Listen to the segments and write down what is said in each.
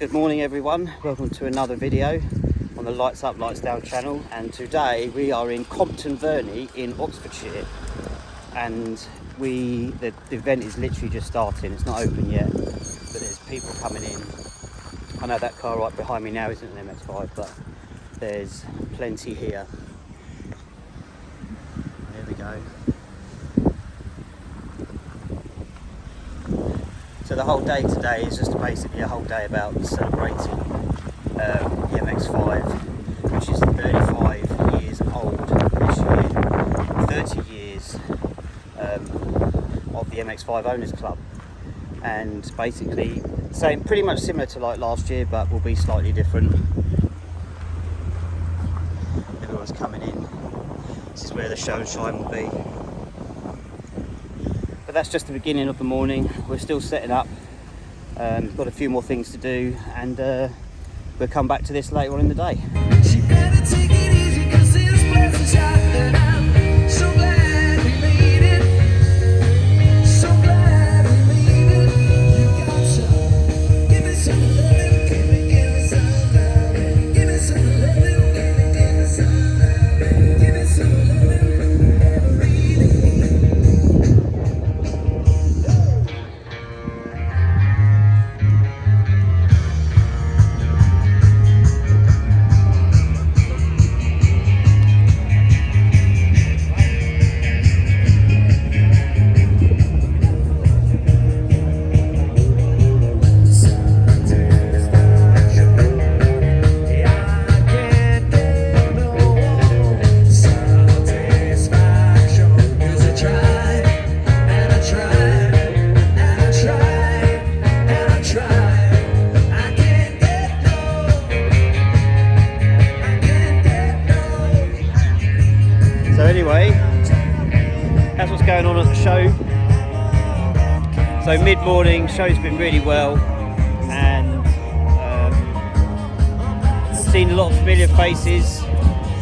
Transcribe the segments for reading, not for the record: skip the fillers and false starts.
Good morning everyone, welcome to another video on the Lights Up, Lights Down channel, and today we are in Compton Verney in Oxfordshire, and the event is literally just starting. It's not open yet, but there's people coming in. I know that car right behind me now isn't an MX5, but there's plenty here. There we go. So the whole day today is just basically a whole day about celebrating the MX5, which is 35 years old this year, 30 years of the MX5 Owners Club, and basically pretty much similar to like last year, but will be slightly different. Everyone's coming in. This is where the show and shine will be. But that's just the beginning of the morning. We're still setting up. Got a few more things to do, and we'll come back to this later on in the day. She better take it easy, 'cause this place is hot, and I'm so glad we made it. So glad we made it. You got some, give me some loving, give me some loving, give me some loving, give me some loving, give me some loving, every day. Anyway, that's what's going on at the show. So mid-morning, show's been really well, and seen a lot of familiar faces.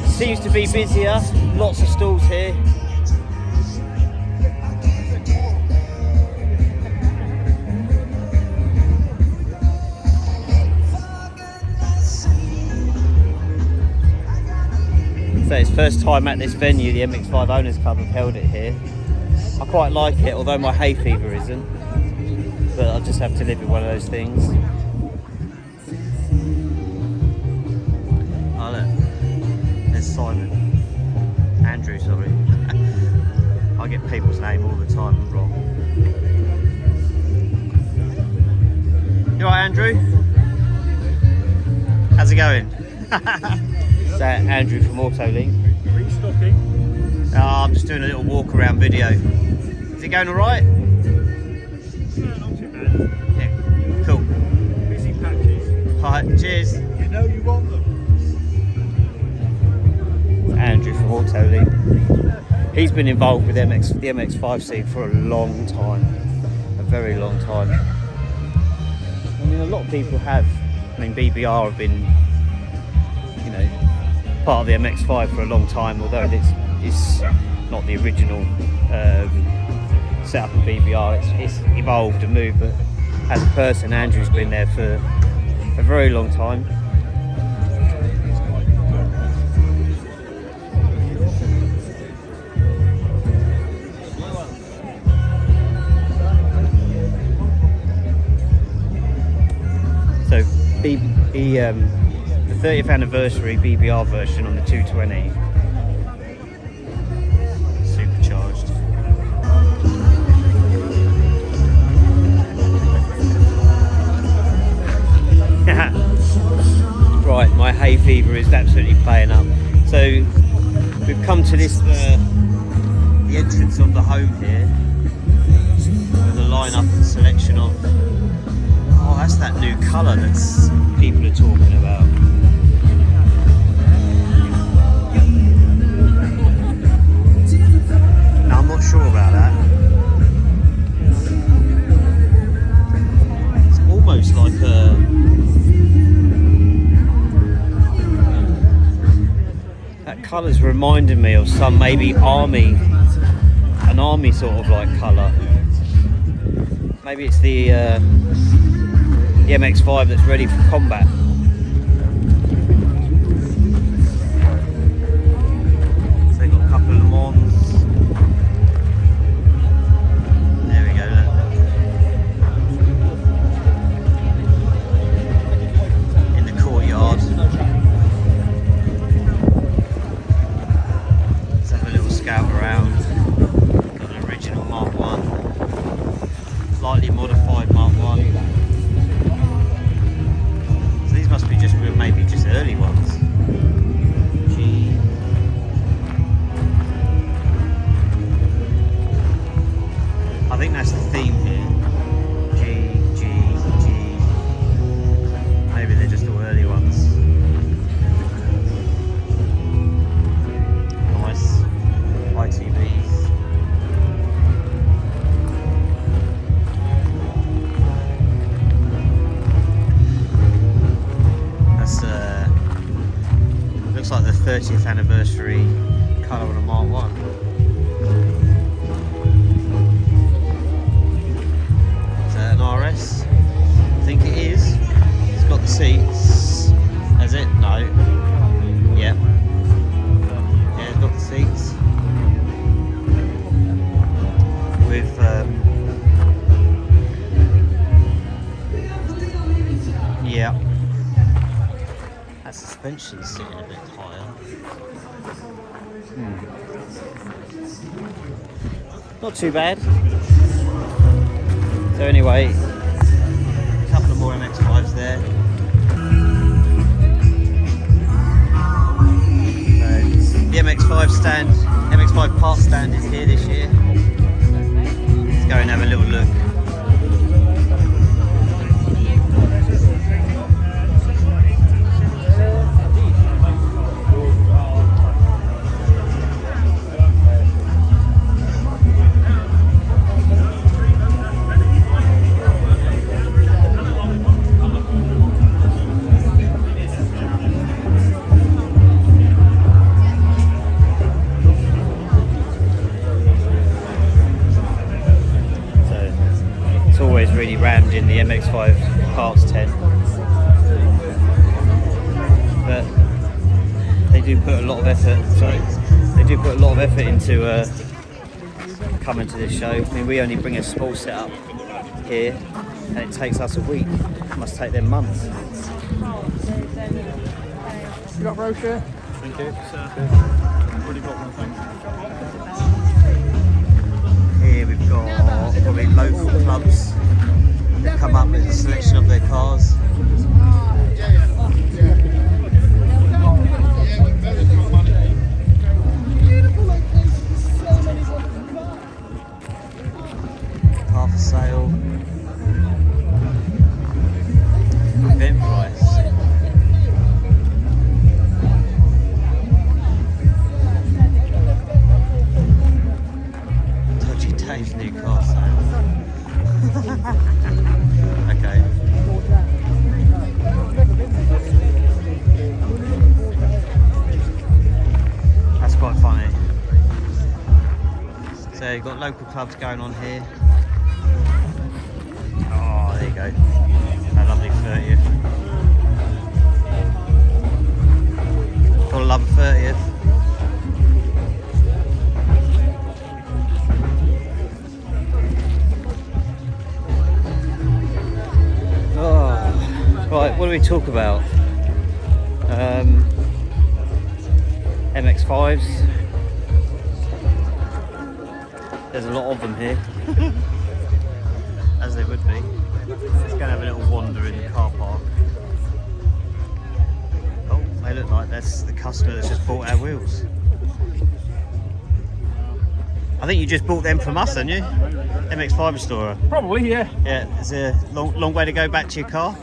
Seems to be busier, lots of stalls here. So it's first time at this venue, the MX5 Owners Club have held it here. I quite like it, although my hay fever isn't, but I'll just have to live with one of those things. Oh look, there's Simon. Andrew, sorry. I get people's name all the time wrong. You alright, Andrew? How's it going? So Andrew from Autolink. Restocking? Oh, I'm just doing a little walk around video. Is it going alright? Yeah, not too bad. Yeah, cool. Busy patches. Alright, cheers. You know you want them. Andrew from Autolink. He's been involved with the MX5 scene for a long time. A very long time. I mean, a lot of people have. I mean, BBR have been, you know, part of the MX5 for a long time, although it's not the original setup of BBR. It's evolved and moved, but as a person, Andrew's been there for a very long time. So the 30th anniversary BBR version on the 220, supercharged. Right, my hay fever is absolutely playing up. So we've come to this, the entrance of the home here, with a line-up and selection of, oh, that's that new colour that's people are talking about. No, I'm not sure about that. It's almost like that colour's reminding me of some maybe army, an army sort of like colour. Maybe it's the the MX5 that's ready for combat. So they've got a couple of Le Mans. There we go, look. In the courtyard. Let's have a little scout around. Got an original Mark 1. Slightly modified Mark 1. So these must be just maybe just early ones. G. I think that's the theme here. G, G, G. Maybe they're just all early ones. Nice. ITBs. Looks like the 30th anniversary colour on a Mark 1. Is that an RS? I think it is. It's got the seats. Has it? No. Yep. Yeah, it's got the seats. With yeah. That suspension's sitting a bit higher. Not too bad. So anyway, a couple of more MX5s there. So the MX5 stand, MX5 part stand is here this year. Let's go and have a little look. Really rammed in the MX5 parts tent, but they do put a lot of effort. They do put a lot of effort into coming to this show. I mean, we only bring a small setup here, and it takes us a week. It must take them months. You got a brochure? Thank you. Already got one, thanks. Here we've got probably local clubs that come up with a selection of their cars. Car for sale. Event price. Dodgy Dave's new car sale. Okay. That's quite funny. So you've got local clubs going on here. Oh, there you go. A lovely 30th. Gotta love a 30th. Right, what do we talk about? MX5s. There's a lot of them here, as there would be. Let's go and have a little wander in the car park. Oh, they look like that's the customer that's just bought our wheels. I think you just bought them from us, didn't you? MX5 restorer. Probably, yeah. Yeah, it's a long way to go back to your car.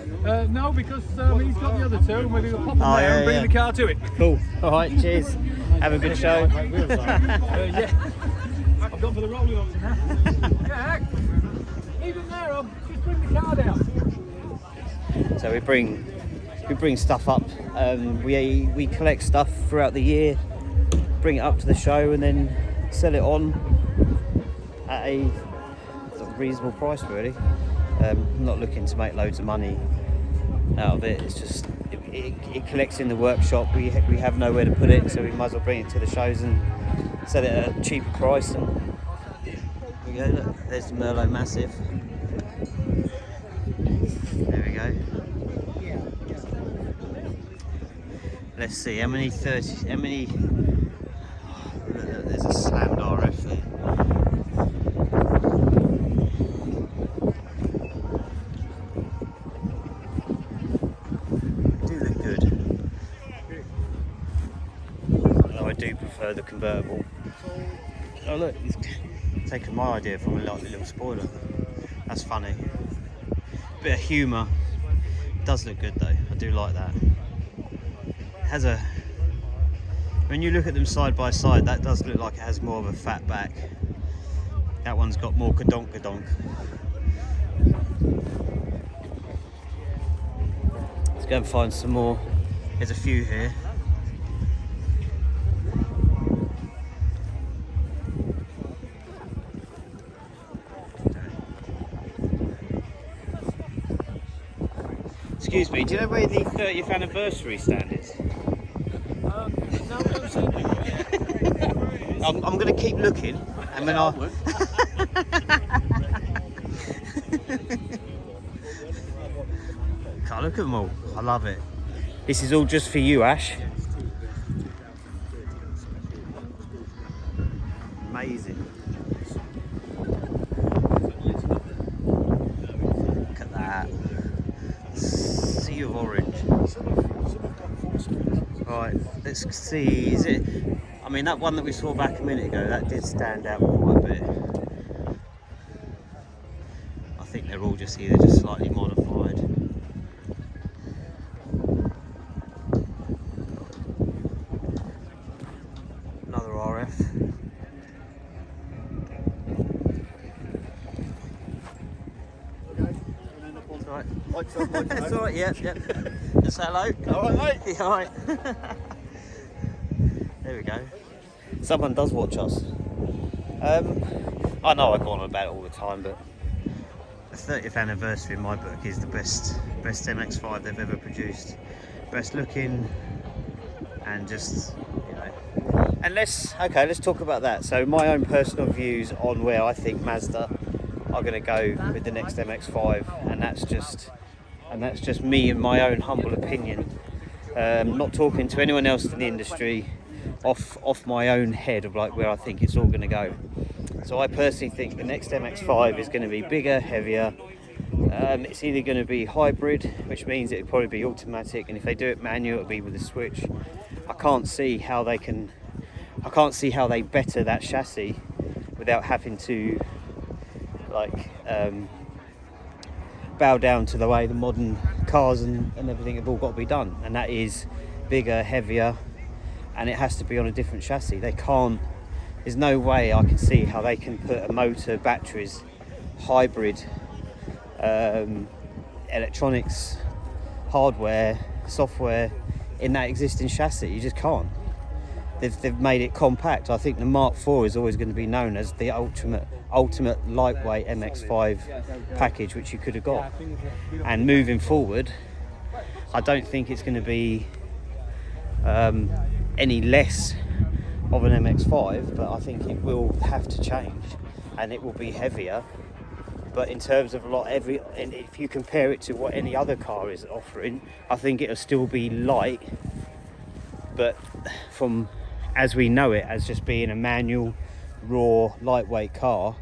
No, because he's got the other two, and we're going to pop them there and bring the car to it. Cool. All right, cheers. Have a good show. Yeah. I've gone for the rolling option now. Yeah, leave them there, Rob. Just bring the car down. So we bring stuff up. We collect stuff throughout the year, bring it up to the show, and then sell it on at a sort of reasonable price, really. I'm not looking to make loads of money out of it. It's just it collects in the workshop. We have nowhere to put it, so we might as well bring it to the shows and sell it at a cheaper price. And there we go. Look, there's the Merlot Massive. There we go. Let's see how many look, there's a slammed RF there. I do prefer the convertible. Oh look, he's taken my idea from a little spoiler. That's funny. Bit of humour. Does look good though. I do like that. It has a. When you look at them side by side, that does look like it has more of a fat back. That one's got more kadonk kadonk. Let's go and find some more. There's a few here. Excuse me, do you know where the 30th anniversary stand is? No, I'm going to keep looking, and then I'll... Can't look at them all. I love it. This is all just for you, Ash. Amazing. Look at that. Sea of orange. Right, let's see. Is it? I mean, that one that we saw back a minute ago, that did stand out quite a bit. I think they're all just either just slightly modified. Another RF. That's alright, yeah. Just say hello. Alright, mate. Alright. There we go. Someone does watch us. I know I go on about it all the time, but the 30th anniversary in my book is the best MX5 they've ever produced. Best looking, and just, you know. And let's talk about that. So my own personal views on where I think Mazda are going to go with the next MX5, and that's just me and my own humble opinion. Not talking to anyone else in the industry, off my own head of like where I think it's all going to go. So I personally think the next MX5 is going to be bigger, heavier. It's either going to be hybrid, which means it'll probably be automatic, and if they do it manual, it'll be with a switch. I can't see how they better that chassis without having to bow down to the way the modern cars and everything have all got to be done, and that is bigger, heavier, and it has to be on a different chassis. There's no way I can see how they can put a motor, batteries, hybrid, electronics, hardware, software in that existing chassis. You just can't. They've made it compact. I think the Mark IV is always going to be known as the ultimate lightweight MX5 package which you could have got. And moving forward, I don't think it's going to be any less of an MX5, but I think it will have to change, and it will be heavier. But in terms of and if you compare it to what any other car is offering, I think it'll still be light, but from as we know it as just being a manual, raw, lightweight car,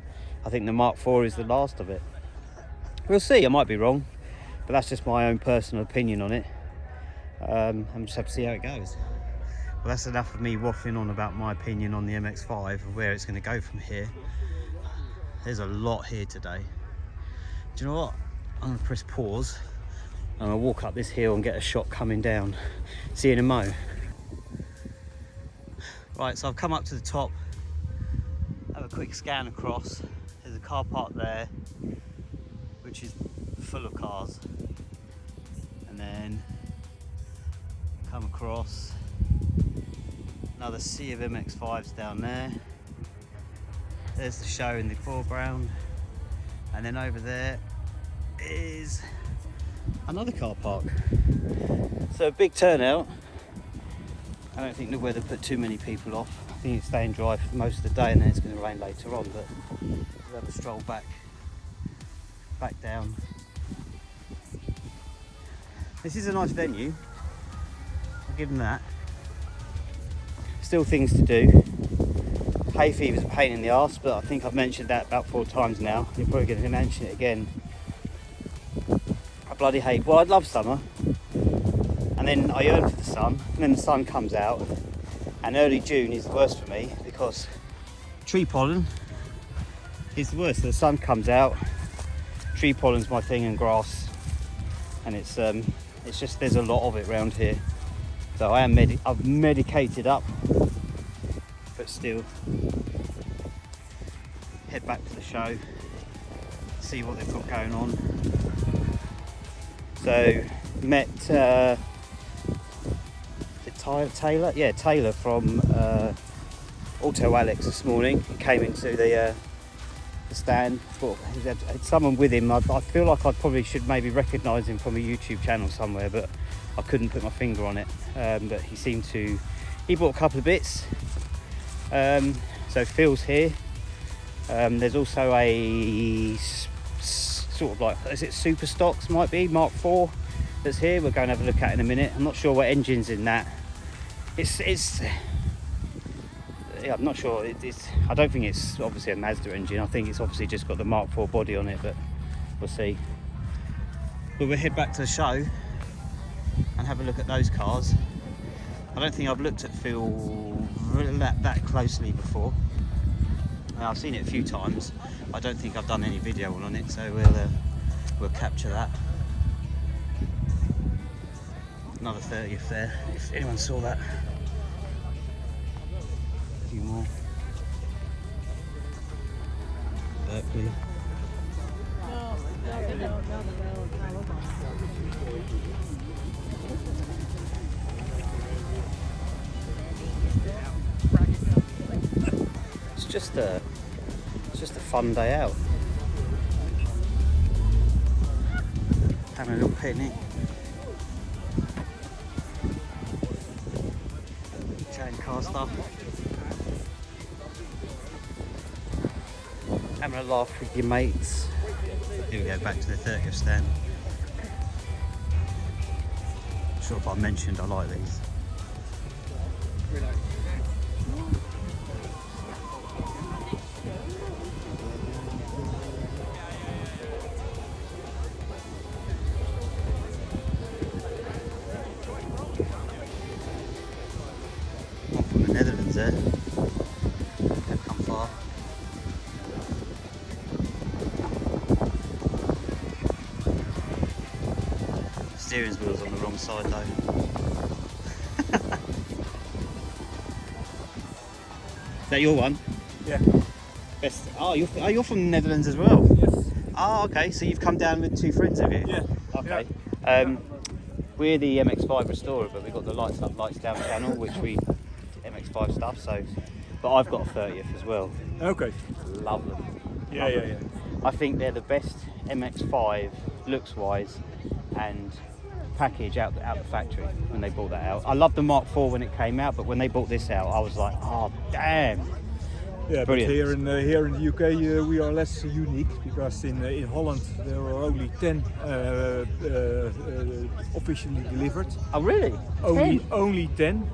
I think the Mark IV is the last of it. We'll see, I might be wrong, but that's just my own personal opinion on it. I'm just have to see how it goes. Well, that's enough of me waffling on about my opinion on the MX5 and where it's going to go from here. There's a lot here today. Do you know what? I'm going to press pause. I'm going to walk up this hill and get a shot coming down. See you in a mo. Right, so I've come up to the top, have a quick scan across. There's a car park there, which is full of cars. And then come across, another sea of MX5s down there. There's the show in the foreground, and then over there is another car park. So a big turnout. I don't think the weather put too many people off. I think it's staying dry for most of the day and then it's going to rain later on, but we'll have a stroll back down. This is a nice venue, I'll give them that. Still things to do. Hay fever's a pain in the arse, but I think I've mentioned that about 4 times now. You're probably going to mention it again. I bloody hate, well, I love summer, and then I yearn for the sun, and then the sun comes out, and early June is the worst for me because tree pollen is the worst. The sun comes out, tree pollen's my thing, and grass, and it's just, there's a lot of it around here. So I've medicated up, but still. Head back to the show, see what they've got going on. So met Taylor? Yeah, Taylor from Auto Alex this morning. He came into the stand. Thought he had someone with him. I feel like I probably should maybe recognise him from a YouTube channel somewhere, but I couldn't put my finger on it. But he bought a couple of bits. So Phil's here. There's also a sort of like, is it Super Stocks, might be Mark IV that's here. We're going to have a look at in a minute. I'm not sure what engine's in that. Yeah, I'm not sure. I don't think it's obviously a Mazda engine. I think it's obviously just got the Mark IV body on it, but we'll see. But we'll head back to the show and have a look at those cars. I don't think I've looked at Phil that closely before. I've seen it a few times. I don't think I've done any video on it, so we'll capture that. Another 30th there, if anyone saw that. A few more. Berkeley. It's just a fun day out. Having a little picnic. Chatting car stuff. Having a laugh with your mates. Here we go, back to the 30th stand. Not sure if I mentioned I like these. There. Don't come far. Steering wheel's on the wrong side though. Is that your one? Yeah. Best. Oh, you're from the Netherlands as well? Yes. Oh, okay. So you've come down with 2 friends, have you? Yeah. Okay. Yeah. We're the MX5 restorer, but we've got the lights up, lights down channel, which we MX5 stuff. So, but I've got a 30th as well. Okay. Love them. Yeah. I think they're the best MX5 looks wise and package out the factory when they brought that out. I loved the Mark IV when it came out, but when they brought this out, I was like, oh damn. Yeah, brilliant. But here in the UK we are less unique because in Holland there are only 10 officially delivered. Oh really? Only 10.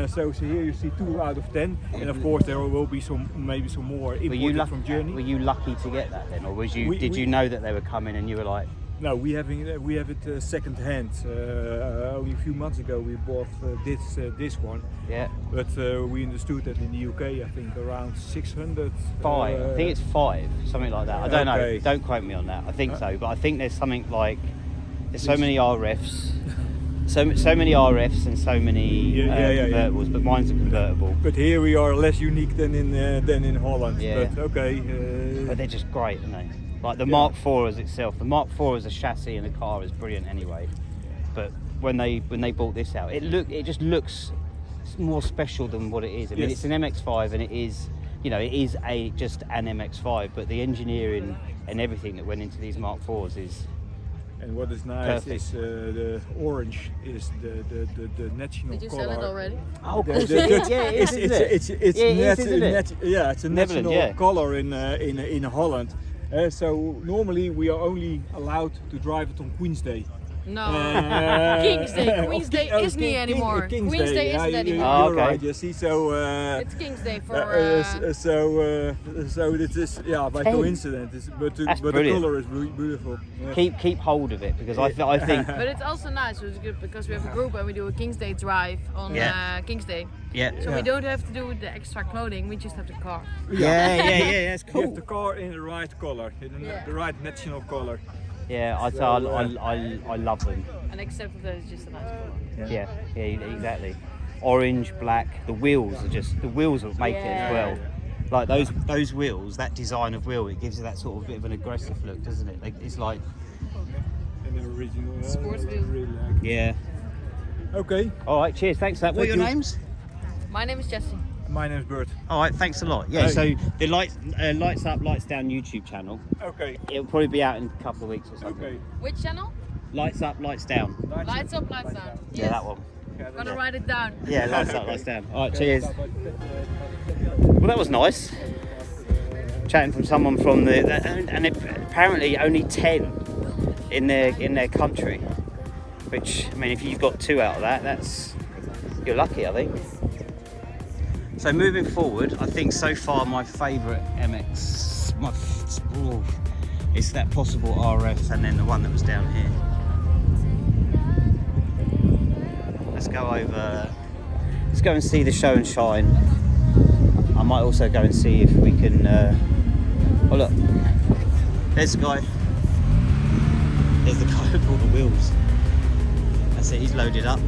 So here you see 2 out of 10, and of course there will be maybe some more imported from Germany. Were you lucky to get that then, or did you know that they were coming and you were like? No, we have it second hand. Only a few months ago we bought this one. Yeah. But we understood that in the UK I think around 600. 5. I think it's 5, something like that. I don't okay. know. Don't quote me on that. I think so, but I think there's something like there's so many RFs. So many RFs and so many convertibles, but mine's a convertible. But here we are less unique than in Holland. Yeah. But okay. But they're just great, aren't they? Like the Mark IV as itself. The Mark IV as a chassis and a car is brilliant anyway. But when they brought this out, it just looks more special than what it is. I mean, it's an MX5 and it is just an MX5. But the engineering and everything that went into these Mark IVs And what is nice is the orange is the national Did you color. sell it already? Oh, of course it is. Yeah, it is, isn't it? It's a Netherlands, national yeah. color in Holland. So normally we are only allowed to drive it on Queen's Day. No. King's Day. Queen's Day isn't anymore. King's Queen's Day yeah, isn't anymore. Oh, You're okay. right, you see. So It's King's Day for. so this is by coincidence, but the brilliant. color is beautiful. Yeah. Keep hold of it because I think But it's also nice, it's good because we have a group and we do a King's Day drive on King's Day. yeah. So we don't have to do the extra clothing, we just have the car. Yeah, that's You have cool. the car in the right color, the right national color. Yeah, I love them. And except that it's just a nice color. Yeah, exactly. Orange, black. The wheels will make it as well. Like those wheels, that design of wheel, it gives you that sort of bit of an aggressive look, doesn't it? Like, it's like And the original Sports wheel. really like. yeah. Okay, All right, cheers. Thanks for that. What are your Thank you. names? My name is Jessie. my name's Bert. All right, thanks a lot. Yeah, Hey. so the lights up, lights down YouTube channel. Okay, It'll probably be out in a couple of weeks or something. okay. Which channel? Lights up, lights down. Lights up, lights down. Yeah, that one. Gotta write it down. Yeah, lights up, lights down. All right, cheers. Well, that was nice. Chatting from someone from and apparently only 10 in their country. Which, I mean, if you've got 2 out of that, you're lucky, I think. So moving forward, I think so far my favourite MX, is that possible RF and then the one that was down here. Let's go and see the show and shine. I might also go and see if we can, oh look, there's the guy. There's the guy with all the wheels. That's it, he's loaded up.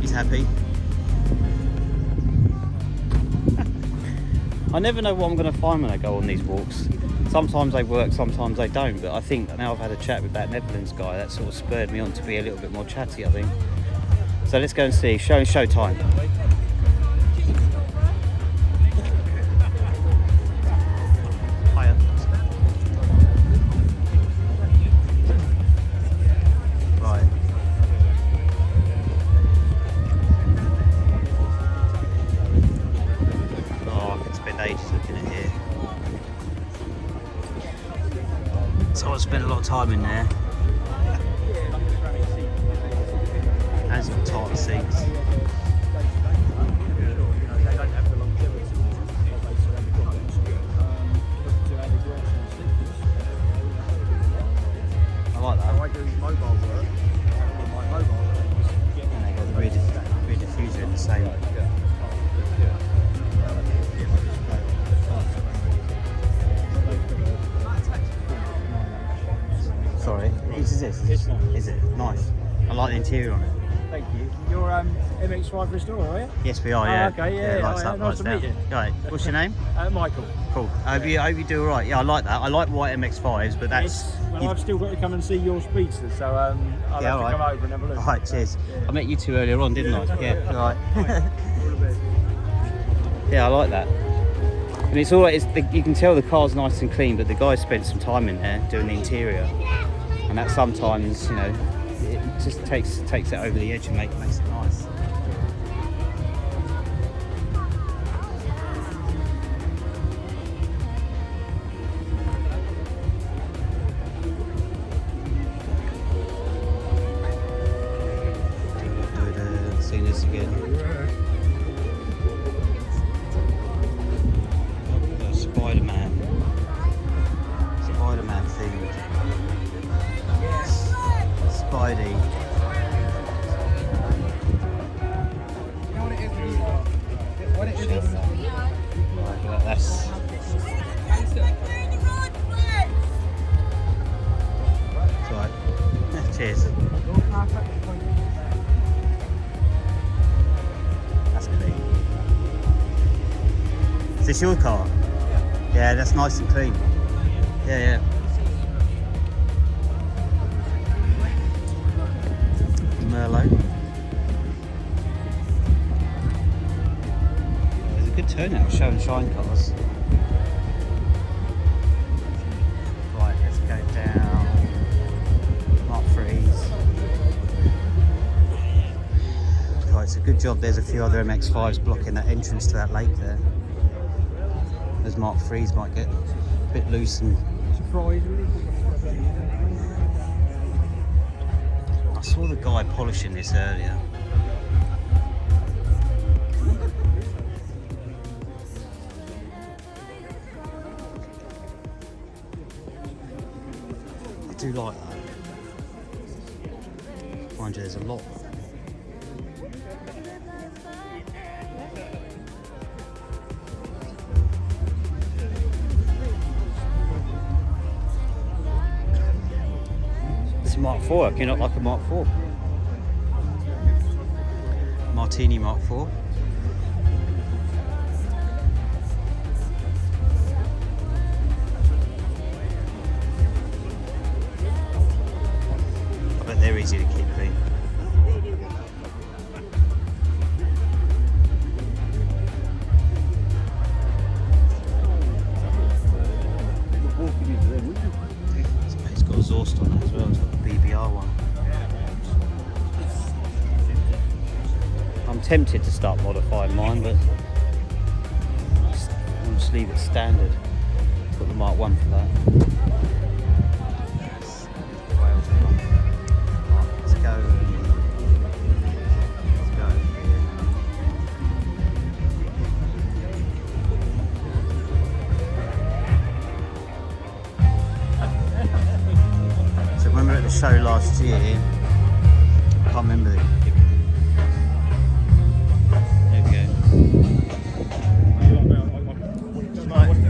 He's happy. I never know what I'm going to find when I go on these walks. Sometimes they work, sometimes they don't, but I think now I've had a chat with that Netherlands guy, that sort of spurred me on to be a little bit more chatty, I think. So let's go and see. Show time. Hiya. Right. Oh, I could spend ages looking at here. So I spent a lot of time in there. And some tight seats. I like that. I do mobile work. My mobile And they got the rear diffuser in the same. Sorry, is this? It's not. Is it? Nice. I like the interior on it. Thank you. You're MX5 restorer, are you? Yes, we are, yeah. Okay, yeah, lights yeah, up, nice lights to down. meet you. Right, what's your name? Michael. Cool. I hope you do alright. Yeah, I like that. I like white MX5s, but that's. Well, I've still got to come and see your speedster, so I'll have to alright. come over and have a look. Alright, cheers. I met you 2 earlier on, didn't I? Yeah, alright. All the best. Yeah, I like that. And it's alright, you can tell the car's nice and clean, but the guy spent some time in there doing the interior. And that sometimes, you know, it just takes it over the edge and makes it nice. Seen this again. Spider-Man themed. Spidey. Right, that's. That's right. Cheers. That's clean. Is this your car? Yeah, that's nice and clean. Yeah. Merlot. There's a good turnout of show and shine cars. Right, let's go down Mark 3. It's a good job there's a few other MX5s blocking that entrance to that lake there. Those Mark 3s might get a bit loose and... I saw the guy polishing this earlier. I do like that. Mind you, there's a lot. It's a Mark 4, can you not like a Mark 4? Martini Mark 4. I bet they're easy to keep clean. It's got exhaust on it as well, it's got the BBR one. I'm tempted to start modifying mine, but I'll just leave it standard. Got the Mark 1 for that. Let's go. Let's go. So when we were at the show last year, I can't remember the...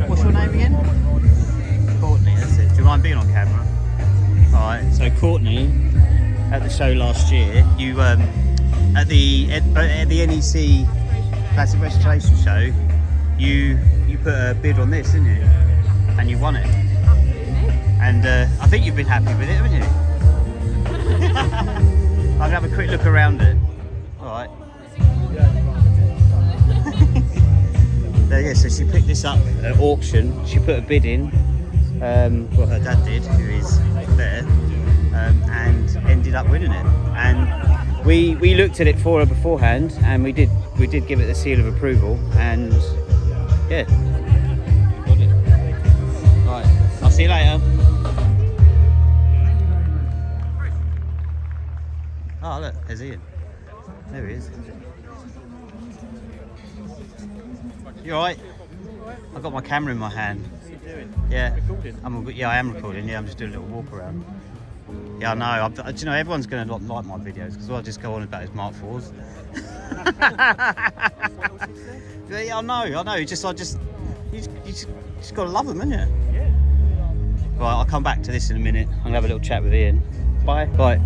What's your name again? Courtney, that's it. Do you mind being on camera? Alright, so Courtney, at the show last year, you at the NEC Classic Restoration Show, you put a bid on this, didn't you? And you won it. And I think you've been happy with it, haven't you? I'm gonna have a quick look around it. Alright. Yeah, so she picked this up at auction. She put a bid in. Well, her dad did, who is there, and ended up winning it. And we looked at it for her beforehand, and we did give it the seal of approval. And yeah, we got it. Right, I'll see you later. Oh look, there's Ian. There he is. You alright? I've got my camera in my hand. What are you doing? Yeah. Recording? I am recording. Yeah, I'm just doing a little walk around. Yeah, I know. Do you know, everyone's going to like my videos because I just go on about his Mark 4s. Yeah, I know. You just got to love them, haven't you? Yeah. Right, I'll come back to this in a minute. I'm going to have a little chat with Ian. Bye. Right,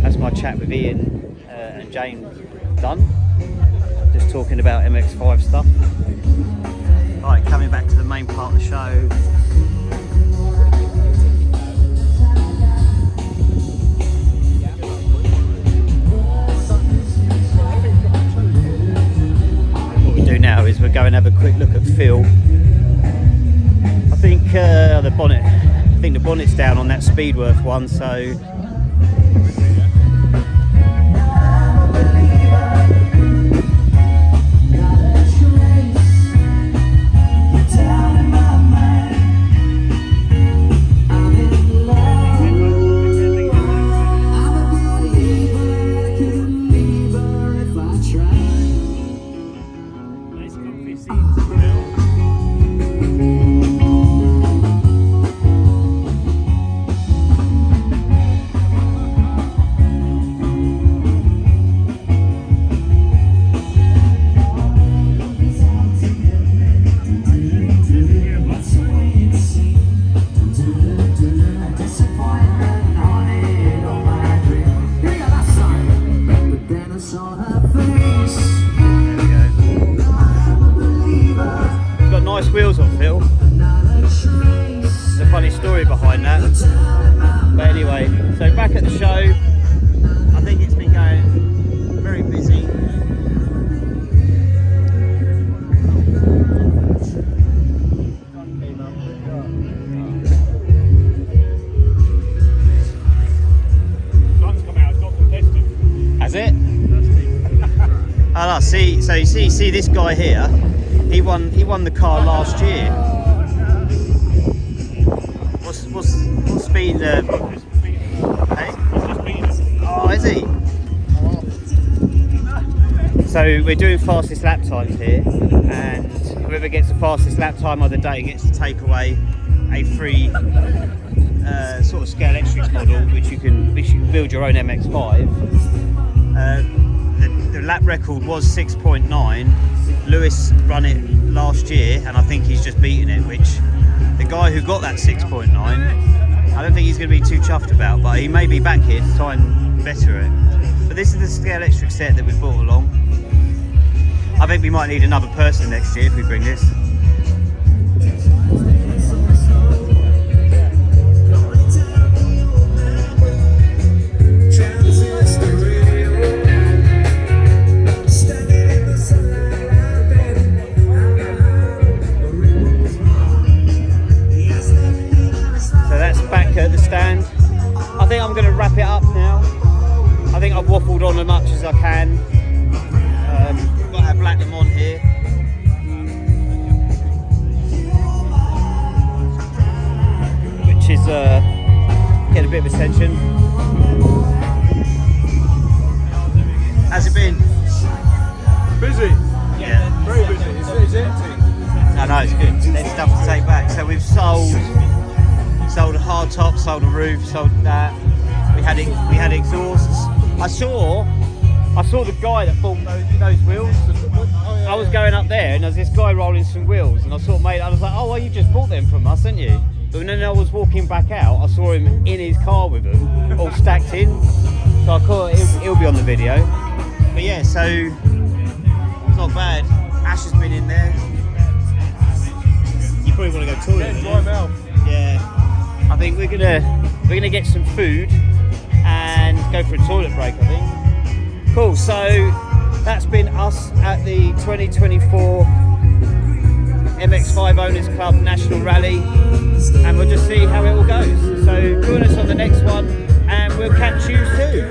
that's my chat with Ian and Jane done. Just talking about MX5 stuff. Right, coming back to the main part of the show. What we do now is we're going to have a quick look at Phil. I think the bonnet's down on that Speedworth one, so wheels on Phil. There's a funny story behind that. But anyway, so back at the show, I think it's been going very busy. Sun's come out, it's got competitive. Has it? So you see this guy here. He won the car last year. What's been hey? Oh, is he? So we're doing fastest lap times here, and whoever gets the fastest lap time of the day gets to take away a free sort of scale electrics model, which you can build your own MX5. The lap record was 6.9. Lewis run it last year, and I think he's just beaten it. Which the guy who got that 6.9, I don't think he's going to be too chuffed about, but he may be back here to try and better it. But this is the scale electric set that we brought along. I think we might need another person next year if we bring this. So that's back at the stand. I think I'm going to wrap it up now. I think I've waffled on as much as I can. We've got our Black Le Mans here. Which is getting a bit of attention. How's it been? Busy. Yeah. Very busy. It's empty. No, it's good. There's stuff to take back. So we've sold a hard top, sold a roof, sold that. We had exhausts. I saw the guy that bought those wheels. I was going up there and there was this guy rolling some wheels, and I was like, oh well, you just bought them from us, didn't you? But then I was walking back out, I saw him in his car with them, all stacked in. So I thought he'll be on the video. But yeah, so it's not bad. Ash has been in there. You probably want to go toilet. Yeah, dry mouth. Yeah. I think we're gonna get some food and go for a toilet break, I think. Cool, so that's been us at the 2024 MX5 Owners Club National Rally, and we'll just see how it all goes. So join us on the next one, and we'll catch you soon.